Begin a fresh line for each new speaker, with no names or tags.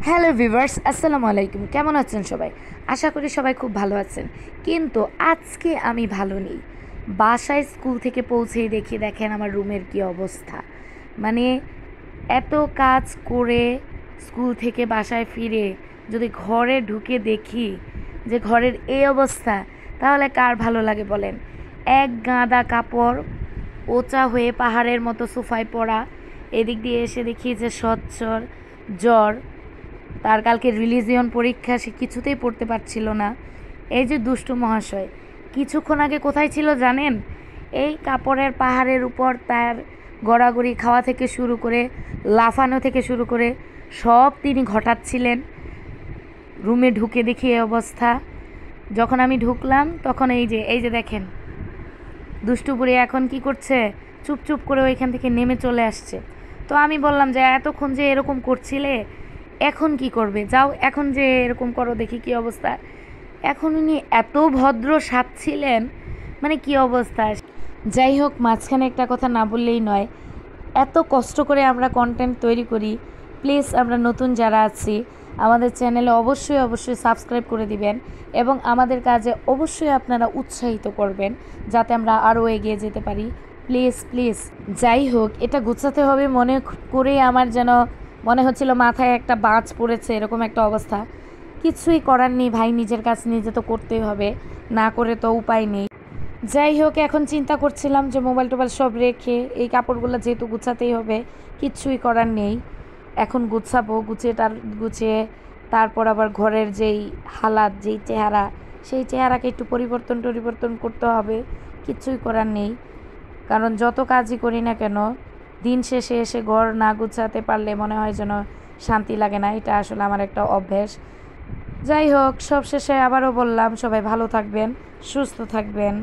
Hello viewers, আসসালামু আলাইকুম। কেমন আছেন সবাই? আশা করি সবাই খুব ভালো আছেন। কিন্তু আজকে আমি ভালো নেই। বাসায় স্কুল থেকে পৌঁছেই দেখি, দেখেন আমার রুমের কি অবস্থা। মানে এত কাজ করে স্কুল থেকে বাসায় ফিরে যদি ঘরে ঢুকে দেখি যে ঘরের এই অবস্থা, তাহলে কার ভালো লাগে বলেন? এক গাদা কাপড় ওচা হয়ে পাহাড়ের মতো সোফায় পড়া, এদিক দিয়ে এসে দেখি যে সচ্ছর জ্বর, তার কালকে রিলিজিয়ন পরীক্ষা, সে কিছুতেই পড়তে পারছিল না। এই যে দুষ্টু মহাশয় কিছুক্ষণ আগে কোথায় ছিল জানেন? এই কাপড়ের পাহাড়ের উপর তার গড়াগড়ি খাওয়া থেকে শুরু করে লাফানো থেকে শুরু করে সব তিনি ঘটাচ্ছিলেন। রুমে ঢুকে দেখি এই অবস্থা। যখন আমি ঢুকলাম তখন এই যে দেখেন দুষ্টু বুড়ি এখন কি করছে, চুপ চুপ করে ওইখান থেকে নেমে চলে আসছে। তো আমি বললাম যে এতক্ষণ যে এরকম করছিলে, এখন কি করবে? যাও এখন যে এরকম করো, দেখি কি অবস্থা। এখন উনি এত ভদ্র সাজছিলেন, মানে কি অবস্থা। যাই হোক, মাঝখানে একটা কথা না বললেই নয়। এত কষ্ট করে আমরা কন্টেন্ট তৈরি করি, প্লিজ আমরা নতুন যারা আছি আমাদের চ্যানেলে অবশ্যই অবশ্যই সাবস্ক্রাইব করে দিবেন এবং আমাদের কাজে অবশ্যই আপনারা উৎসাহিত করবেন যাতে আমরা আরও এগিয়ে যেতে পারি। Please please. যাই হোক, এটা গুছাতে হবে মনে করেই আমার যেন মনে হচ্ছিল মাথায় একটা বাজ পড়েছে, এরকম একটা অবস্থা। কিছুই করার নেই ভাই, নিজের কাজ নিজে তো করতেই হবে, না করে তো উপায় নেই। যাই হোক, এখন চিন্তা করছিলাম যে মোবাইল টোবাইল সব রেখে এই কাপড়গুলো যেহেতু গুছাতেই হবে, কিচ্ছুই করার নেই। এখন গুছাবো, গুছিয়ে তারপর আবার ঘরের যেই হালাত, যেই চেহারা, সেই চেহারাকে একটু পরিবর্তন করতে হবে। কিচ্ছুই করার নেই, কারণ যত কাজই করি না কেন দিন শেষে এসে ঘর না গুছাতে পারলে মনে হয় যেন শান্তি লাগে না। এটা আসলে আমার একটা অভ্যেস। যাই হোক, সব শেষে আবারও বললাম সবাই ভালো থাকবেন, সুস্থ থাকবেন।